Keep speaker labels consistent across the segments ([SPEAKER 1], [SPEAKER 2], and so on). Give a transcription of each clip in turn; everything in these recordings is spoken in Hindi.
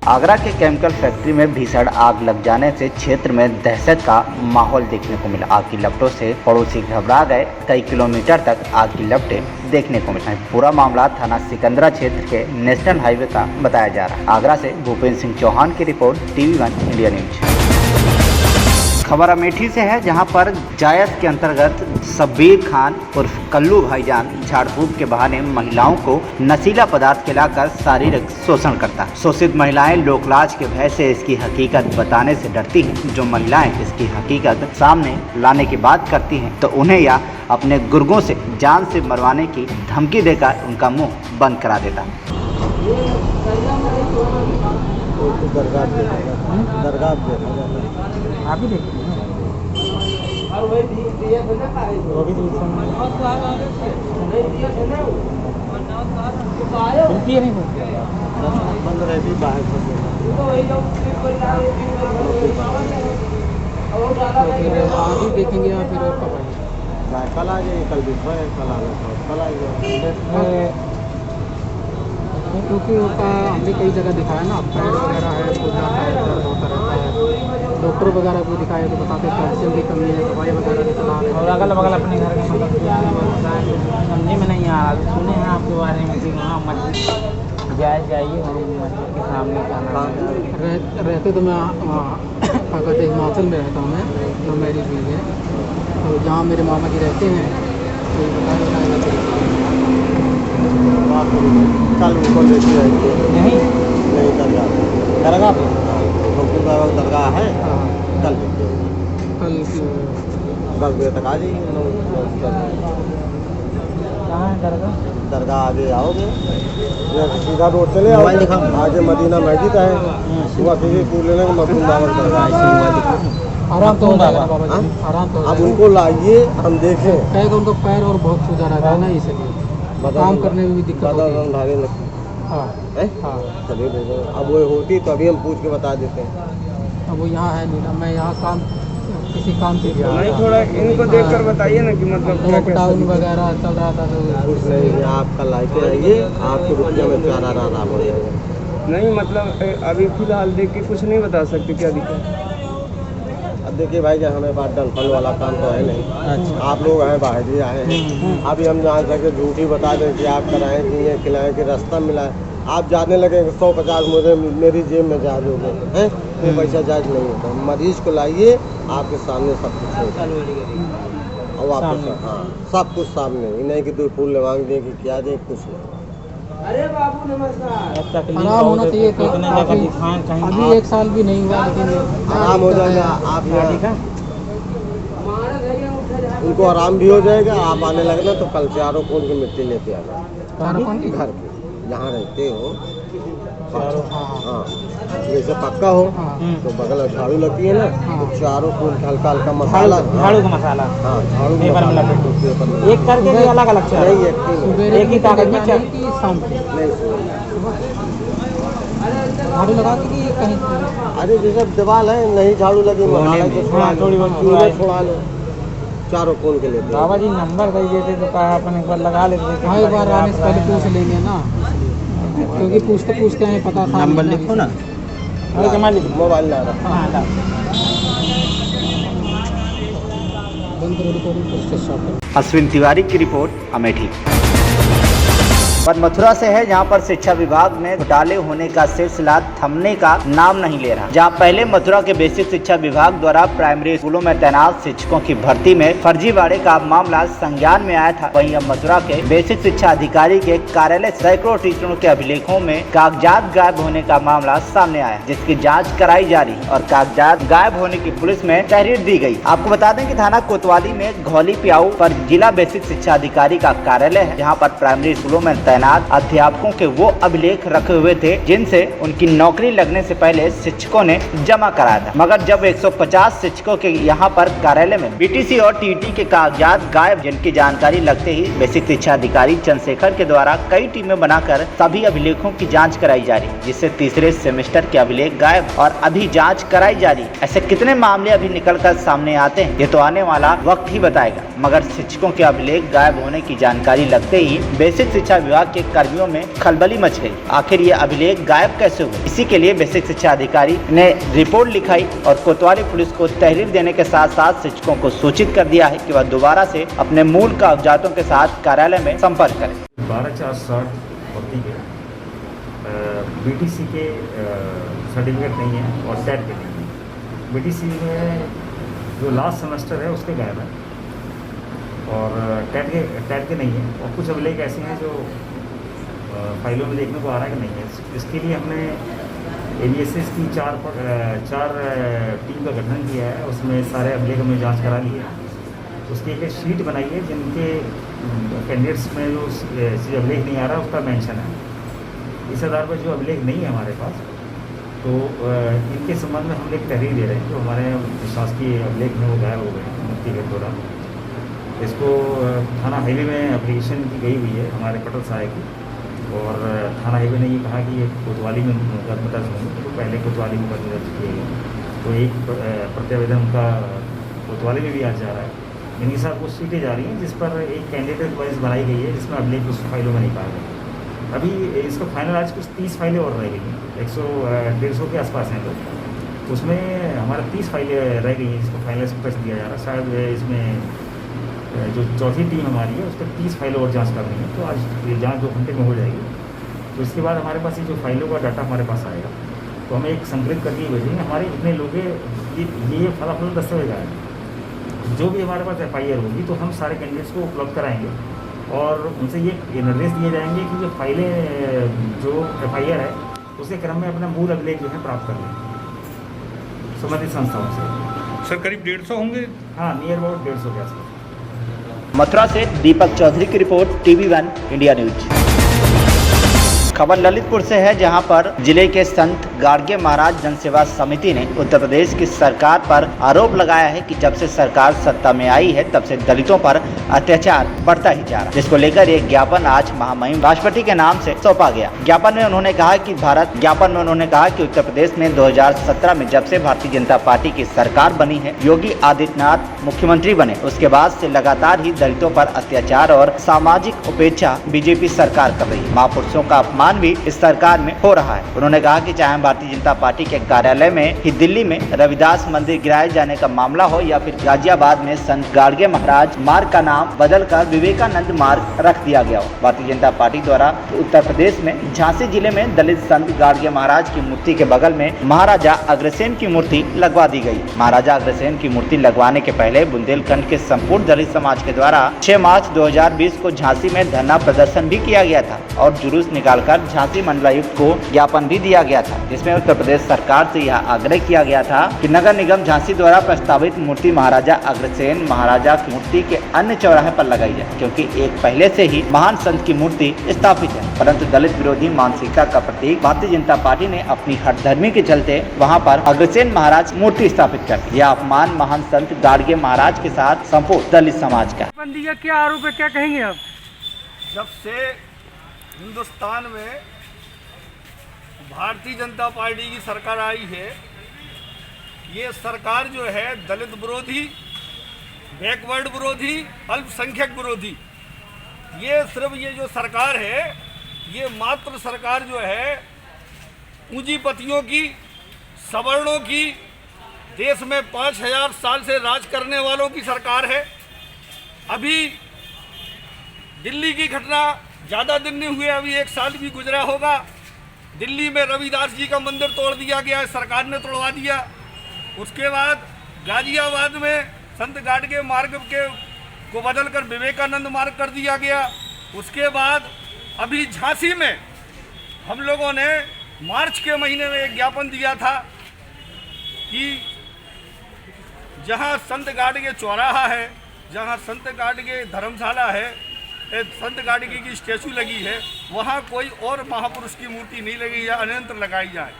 [SPEAKER 1] आगरा के केमिकल फैक्ट्री में भीषण आग लग जाने से क्षेत्र में दहशत का माहौल देखने को मिला। आग की लपटों से पड़ोसी घबरा गए। कई किलोमीटर तक आग की लपटें देखने को मिली। पूरा मामला थाना सिकंदरा क्षेत्र के नेशनल हाईवे का बताया जा रहा है। आगरा से भूपेंद्र सिंह चौहान की रिपोर्ट, TV1 इंडिया न्यूज। खबर अमेठी से है, जहां पर जायज के अंतर्गत शब्बीर खान उर्फ कल्लू भाईजान झाड़ फूक के बहाने महिलाओं को नशीला पदार्थ खिलाकर शारीरिक शोषण करता है। शोषित महिलाएं लोकलाज के भय से इसकी हकीकत बताने से डरती हैं। जो महिलाएं इसकी हकीकत सामने लाने की बात करती हैं तो उन्हें या अपने गुर्गों से जान से मरवाने की धमकी देकर उनका मुंह बंद करा देता है।
[SPEAKER 2] आप ही देखते हैं
[SPEAKER 3] बंद रहती बाहर
[SPEAKER 2] आगे देखेंगे या फिर और कब
[SPEAKER 3] कल आ जाइए, कल भी कल आ जाए
[SPEAKER 2] क्योंकि उसका हमने कई जगह दिखाया ना, पैर वगैरह है, खुजला है, दर्द होता रहता है। डॉक्टर वगैरह को दिखाया तो बताते कैल्शियम की कमी है, दवाई वगैरह भी चला रहे हैं। और अगल बगल अपने घर के मतलब समझे में नहीं आ रहा। सुने हैं आपके बारे में कि वहाँ मस्जिद जाइए मस्जिद के सामने रहते तो मैं अगर हिमाचल में रहता हूँ, मैं मैरिज हुई है तो जहाँ मेरे मामा जी रहते हैं तो बताया
[SPEAKER 3] कल उनको लेती है
[SPEAKER 2] नहीं
[SPEAKER 3] दरगाह पे दरगाह है। कल
[SPEAKER 2] कल
[SPEAKER 3] 10 बजे तक आ जाइए।
[SPEAKER 2] कहाँ है दरगाह?
[SPEAKER 3] दरगाह आगे आओगे, सीधा रोड चले आओ, आगे मदीना मस्जिद है, वहाँ से पूछ लेना मखदूम बाबर दरगाह।
[SPEAKER 2] आराम तो होगा बाबा जी, आराम तो।
[SPEAKER 3] अब उनको लाइए, हम देखें।
[SPEAKER 2] कहेगा उनको पैर और बहुत सूजा रहता है ना, इसलिए काम करने में भी दिक्कत होती है। हाँ हाँ,
[SPEAKER 3] चलिए अब वो होती तो अभी हम पूछ के बता देते हैं।
[SPEAKER 2] अब वो यहाँ है नहीं ना, मैं यहाँ काम किसी काम से
[SPEAKER 4] नहीं, थोड़ा इनको देखकर बताइए ना कि मतलब
[SPEAKER 2] लॉकडाउन वगैरह चल रहा था तो
[SPEAKER 3] कुछ नहीं, आप कल आके आइए, आपके रुपये में 4 आराम हो जाएगा।
[SPEAKER 4] नहीं, मतलब अभी फिलहाल देख के कुछ नहीं बता सकते क्या दिक्कत।
[SPEAKER 3] अब देखिए भाई, क्या हमें बात डन फल वाला काम तो है नहीं।
[SPEAKER 2] अच्छा।
[SPEAKER 3] आप लोग हैं, बाहर भी आए हैं, अभी हम जान सके झूठी बता दें कि आप कराएं दिए खिलाएं कि रास्ता मिला है। आप जाने लगे 150 मुझे मेरी जेब में जा दोगे हैं, कोई पैसा चार्ज नहीं होता। मरीज को लाइए, आपके सामने सब कुछ होगा और वापस हाँ सब कुछ सामने, नहीं कि तू फूल मांग दे कि क्या दे, कुछ नहीं।
[SPEAKER 4] अरे बाबू नमस्कार।
[SPEAKER 2] आराम होना चाहिए। अभी 1 साल भी नहीं हुआ लेकिन
[SPEAKER 3] आराम हो जाएगा। आप यहाँ उनको आराम भी हो जाएगा। आप आने लगना तो कल चारों कोन की मिट्टी लेते आना घर के, जहाँ रहते हो। हाँ, जैसे पक्का हो तो बगल में झाड़ू लगती है ना, तो चारों कोन हल्का हल्का मसाला,
[SPEAKER 2] झाड़ू का मसाला,
[SPEAKER 3] हाँ झाड़ू
[SPEAKER 2] पेपर में लपेटो। एक करके भी अलग अलग नहीं, एक ही कागज में शाम
[SPEAKER 3] नहीं
[SPEAKER 2] झाड़ू लगा के कहीं।
[SPEAKER 3] अरे जैसे दीवार है, नहीं झाड़ू लगी थोड़ी बहुत छोड़ा लो, चारों कोन के लेते।
[SPEAKER 2] बाबा जी नंबर दे थे तो कहा अपन एक बार लगा लेते। हाँ, एक बार आने से पहले पूछ लेंगे ना, क्योंकि पूछते हैं पता था। नंबर लिखो ना,
[SPEAKER 3] मोबाइल ला रहा।
[SPEAKER 1] अश्विन तिवारी की रिपोर्ट, अमेठी। पर मथुरा से है, जहां पर शिक्षा विभाग में घोटाले होने का सिलसिला थमने का नाम नहीं ले रहा। जहां पहले मथुरा के बेसिक शिक्षा विभाग द्वारा प्राइमरी स्कूलों में तैनात शिक्षकों की भर्ती में फर्जीवाड़े का मामला संज्ञान में आया था, वहीं अब मथुरा के बेसिक शिक्षा अधिकारी के कार्यालय सैकड़ों टीचरों के अभिलेखों में कागजात गायब होने का मामला सामने आया, जिसकी जाँच कराई जा रही और कागजात गायब होने की पुलिस में तहरीर दी गयी। आपको बता दें कि थाना कोतवाली में घौली पियाऊ पर जिला बेसिक शिक्षा अधिकारी का कार्यालय है, जहाँ पर प्राइमरी स्कूलों में तैनात अध्यापकों के वो अभिलेख रखे हुए थे जिनसे उनकी नौकरी लगने से पहले शिक्षकों ने जमा कराया था। मगर जब 150 शिक्षकों के यहाँ पर कार्यालय में बीटीसी और टीटी के कागजात गायब, जिनकी जानकारी लगते ही बेसिक शिक्षा अधिकारी चंद्रशेखर के द्वारा कई टीमें बनाकर सभी अभिलेखों की जाँच कराई जा रही, जिससे तीसरे सेमेस्टर के अभिलेख गायब और अभी जाँच कराई जा रही। ऐसे कितने मामले अभी निकल कर सामने आते हैं, ये तो आने वाला वक्त ही बताएगा। मगर शिक्षकों के अभिलेख गायब होने की जानकारी लगते ही बेसिक शिक्षा विभाग विभाग के कर्मियों में खलबली मच गई। आखिर ये अभिलेख गायब कैसे हुए? इसी के लिए बेसिक शिक्षा अधिकारी ने रिपोर्ट लिखाई और कोतवाली पुलिस को तहरीर देने के साथ साथ शिक्षकों को सूचित कर दिया है कि वह दोबारा से अपने मूल कागजातों के साथ कार्यालय में संपर्क करें।
[SPEAKER 5] 12/4/60 के बीटीसी के सर्टिफिकेट नहीं है और टेट के नहीं है। बीटीसी में जो लास्ट सेमेस्टर है उसके गायब है और टेट के नहीं है और कुछ अभिलेख ऐसे हैं जो फाइलों में देखने को आ रहा है कि नहीं है। इसके लिए हमने ABSS की चार टीम का गठन किया है। उसमें सारे अभिलेख हमने जाँच करा ली है। उसकी एक शीट बनाई है जिनके कैंडिडेट्स में जो चीज़ अभिलेख नहीं आ रहा उसका मेंशन है। इस आधार पर जो अभिलेख नहीं है हमारे पास तो इनके संबंध में हम एक तहरीर दे रहे हैं। जो हमारे शासकीय अभिलेख में वो गायब हो गए हैं मुक्ति के दौरान। इसको थाना हाईवे में एप्लीकेशन की गई हुई है हमारे पटल सहायक की और थाना हाईवे ने ये कहा कि ये कोतवाली में मुकदमा दर्ज होंगे तो पहले कोतवाली मुकदमा दर्ज किए गए तो एक प्रत्यावेदन उनका कोतवाली में भी आज जा रहा है। इनके साथ कुछ सीटें जा रही हैं जिस पर एक कैंडिडेट वाइज बनाई गई है जिसमें अभिलेख उस फाइलों में नहीं पाया गया। अभी इसका फाइनल आज कुछ 30 फाइलें और रह गई हैं। 100-150 के आसपास हैं लोग। उसमें हमारा 30 फाइलें रह गई हैं जिसको फाइनल टेस्ट दिया जा रहा है। शायद इसमें जो चौथी टीम हमारी है उस पर 30 फाइलें और जाँच करनी है। तो आज ये जाँच 2 घंटे में हो जाएगी। तो इसके बाद हमारे पास ये जो फाइलों का डाटा हमारे पास आएगा तो हमें एक संकलित करके भेजेंगे हमारे इतने लोग ये फलाफल दस्तावेज आएगा। जो भी हमारे पास FIR होगी तो हम सारे कैंडिडेट्स को उपलब्ध कराएंगे और उनसे ये निर्देश दिए जाएंगे कि जो फाइलें जो FIR है उसके क्रम में अपना मूल अभिलेख जो है प्राप्त कर लें संबंधित संस्थाओं से।
[SPEAKER 6] सर करीब 150 होंगे।
[SPEAKER 5] हाँ, नियर अबाउट 150 के आसपास।
[SPEAKER 1] मथुरा से दीपक चौधरी की रिपोर्ट, TV1 इंडिया न्यूज। खबर ललितपुर से है जहां पर जिले के संत गाडगे महाराज जनसेवा समिति ने उत्तर प्रदेश की सरकार पर आरोप लगाया है कि जब से सरकार सत्ता में आई है तब से दलितों पर अत्याचार बढ़ता ही जा रहा है, जिसको लेकर एक ज्ञापन आज महामहिम राष्ट्रपति के नाम से सौंपा गया। ज्ञापन में उन्होंने कहा कि उत्तर प्रदेश में 2017 में जब से भारतीय जनता पार्टी की सरकार बनी है, योगी आदित्यनाथ मुख्यमंत्री बने, उसके बाद से लगातार ही दलितों पर अत्याचार और सामाजिक उपेक्षा बीजेपी सरकार कर रही है। महापुरुषों का अपमान भी इस सरकार में हो रहा है। उन्होंने कहा कि चाहे भारतीय जनता पार्टी के कार्यालय में ही दिल्ली में रविदास मंदिर गिराए जाने का मामला हो या फिर गाजियाबाद में संत गाडगे महाराज मार्ग का नाम बदलकर विवेकानंद मार्ग रख दिया गया हो। भारतीय जनता पार्टी द्वारा उत्तर प्रदेश में झांसी जिले में दलित संत गाडगे महाराज की मूर्ति के बगल में महाराजा अग्रसेन की मूर्ति लगवा दी गई। महाराजा अग्रसेन की मूर्ति लगवाने के पहले बुंदेलखंड के संपूर्ण दलित समाज के द्वारा 6 मार्च 2020 को झांसी में धरना प्रदर्शन भी किया गया था और जुलूस निकालकर झांसी मंडलायुक्त को ज्ञापन भी दिया गया था, जिसमें उत्तर प्रदेश सरकार से यह आग्रह किया गया था कि नगर निगम झांसी द्वारा प्रस्तावित मूर्ति महाराजा अग्रसेन महाराजा की मूर्ति के अन्य चौराहे पर लगाई जाए, क्योंकि एक पहले से ही महान संत की मूर्ति स्थापित है। परंतु दलित विरोधी मानसिकता का प्रतीक भारतीय जनता पार्टी ने अपनी हठधर्मी के चलते वहाँ पर अग्रसेन महाराज मूर्ति स्थापित कर दी। यह अपमान महान संत गाडगे महाराज के साथ संपूर्ण दलित समाज का।
[SPEAKER 2] क्या आरोप है, क्या कहेंगे आप?
[SPEAKER 7] जब से हिंदुस्तान में भारतीय जनता पार्टी की सरकार आई है, ये सरकार जो है दलित विरोधी, बैकवर्ड विरोधी, अल्पसंख्यक विरोधी, ये सिर्फ ये जो सरकार है ये मात्र सरकार जो है पूंजीपतियों की, सवर्णों की, देश में 5000 साल से राज करने वालों की सरकार है। अभी दिल्ली की घटना ज़्यादा दिन नहीं हुए, अभी 1 साल भी गुजरा होगा। दिल्ली में रविदास जी का मंदिर तोड़ दिया गया, सरकार ने तोड़वा दिया। उसके बाद गाजियाबाद में संत गाडगे मार्ग को बदलकर विवेकानंद मार्ग कर दिया गया। उसके बाद अभी झांसी में हम लोगों ने मार्च के महीने में एक ज्ञापन दिया था कि जहां संत गाडगे चौराहा है, जहां संत गाडगे धर्मशाला है, संत गाडगे की स्टैचू लगी है, वहाँ कोई और महापुरुष की मूर्ति नहीं लगी या अन्यत्र लगाई जाए।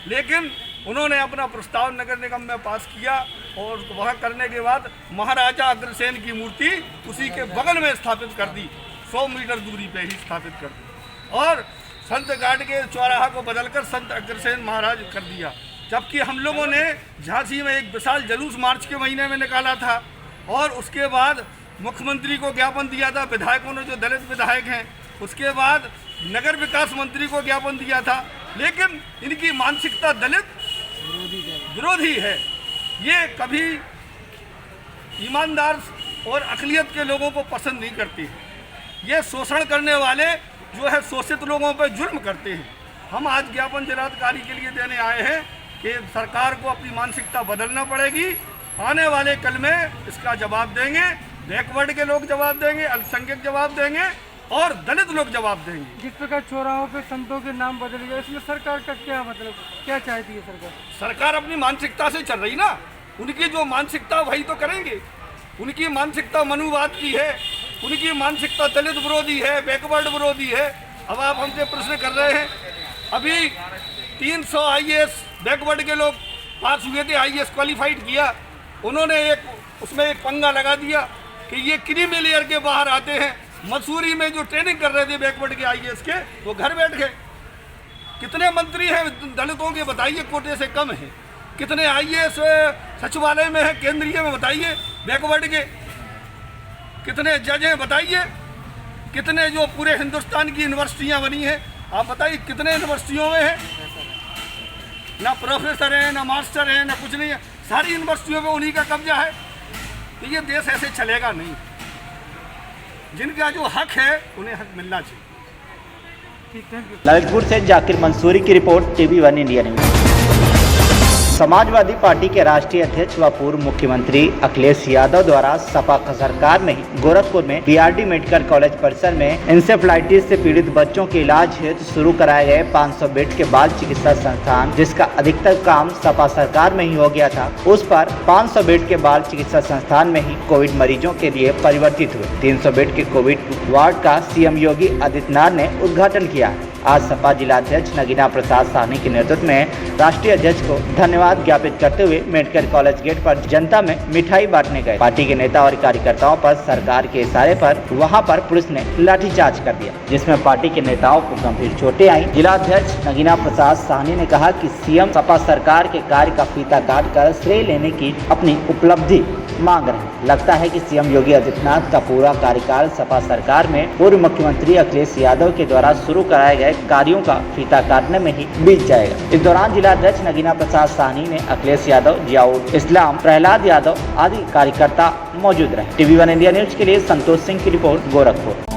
[SPEAKER 7] लेकिन उन्होंने अपना प्रस्ताव नगर निगम में पास किया और वहाँ करने के बाद महाराजा अग्रसेन की मूर्ति उसी के बगल में स्थापित कर दी, 100 मीटर दूरी पे ही स्थापित कर दी और संत गाडगे चौराहा को बदलकर संत अग्रसेन महाराज कर दिया। जबकि हम लोगों ने झांसी में एक विशाल जुलूस मार्च के महीने में निकाला था और उसके बाद मुख्यमंत्री को ज्ञापन दिया था। विधायकों ने, जो दलित विधायक हैं, उसके बाद नगर विकास मंत्री को ज्ञापन दिया था, लेकिन इनकी मानसिकता दलित विरोधी है। ये कभी ईमानदार और अक़लियत के लोगों को पसंद नहीं करती है। ये शोषण करने वाले जो है शोषित लोगों पर जुर्म करते हैं। हम आज ज्ञापन जिलाधिकारी के लिए देने आए हैं कि सरकार को अपनी मानसिकता बदलना पड़ेगी। आने वाले कल में इसका जवाब देंगे, बैकवर्ड के लोग जवाब देंगे, अल्पसंख्यक जवाब देंगे और दलित लोग जवाब देंगे।
[SPEAKER 2] जिस प्रकार चौराहों पे संतों के नाम बदल गए, इसमें सरकार का क्या मतलब, क्या चाहती है सरकार?
[SPEAKER 7] सरकार अपनी मानसिकता से चल रही ना, उनकी जो मानसिकता वही तो करेंगे। उनकी मानसिकता मनुवाद की है, उनकी मानसिकता दलित विरोधी है, बैकवर्ड विरोधी है। अब आप हमसे प्रश्न कर रहे हैं, अभी 300 IAS बैकवर्ड के लोग पास हुए थे, IAS क्वालिफाइड किया, उन्होंने उसमें एक पंगा लगा दिया कि ये क्रीमी लेयर के बाहर आते हैं। मसूरी में जो ट्रेनिंग कर रहे थे बैकवर्ड के IAS के, वो घर बैठ गए। कितने मंत्री हैं दलितों के बताइए, कोटे से कम है? कितने IAS सचिवालय में है, केंद्रीय में बताइए, बैकवर्ड के? कितने जज हैं बताइए? कितने जो पूरे हिंदुस्तान की यूनिवर्सिटियां बनी हैं, आप बताइए कितने यूनिवर्सिटियों में है? ना प्रोफेसर हैं, ना मास्टर हैं, ना कुछ नहीं है। सारी यूनिवर्सिटियों में उन्हीं का कब्जा है। तो ये देश ऐसे चलेगा नहीं। जिनका जो हक है उन्हें हक मिलना चाहिए।
[SPEAKER 1] ललितपुर से जाकिर मंसूरी की report, TV1 India news. Samajwadi party के राष्ट्रीय अध्यक्ष व पूर्व मुख्यमंत्री अखिलेश यादव द्वारा सपा सरकार में ही गोरखपुर में BRD मेडिकल कॉलेज परिसर में इंसेफ्लाइटिस से पीड़ित बच्चों के इलाज हेतु शुरू कराए गए 500 बेड के बाल चिकित्सा संस्थान, जिसका अधिकतर काम सपा सरकार में ही हो गया था, उस पर 500 बेड के बाल चिकित्सा संस्थान में ही कोविड मरीजों के लिए परिवर्तित हुए 300 बेड के कोविड वार्ड का CM योगी आदित्यनाथ ने उद्घाटन किया। आज सपा जिलाध्यक्ष नगीना प्रसाद साहनी के नेतृत्व में राष्ट्रीय अध्यक्ष को धन्यवाद ज्ञापित करते हुए मेडिकल कॉलेज गेट पर जनता में मिठाई बांटने गए। पार्टी के नेता और कार्यकर्ताओं पर सरकार के इशारे पर वहां पर पुलिस ने लाठीचार्ज कर दिया, जिसमें पार्टी के नेताओं को गंभीर चोटें आईं। जिलाध्यक्ष नगीना प्रसाद साहनी ने कहा कि CM सपा सरकार के कार्य का फीता काट कर श्रेय लेने की अपनी उपलब्धि मांग रहे हैं। लगता है कि CM योगी आदित्यनाथ का पूरा कार्यकाल सपा सरकार में पूर्व मुख्यमंत्री अखिलेश यादव के द्वारा शुरू कराए गए कार्यों का फीता काटने में ही बीत जाएगा। इस दौरान जिलाध्यक्ष नगीना प्रसाद साहनी ने अखिलेश यादव, जियाउल इस्लाम, प्रहलाद यादव आदि कार्यकर्ता मौजूद रहे। TV1 इंडिया न्यूज के लिए संतोष सिंह की रिपोर्ट, गोरखपुर।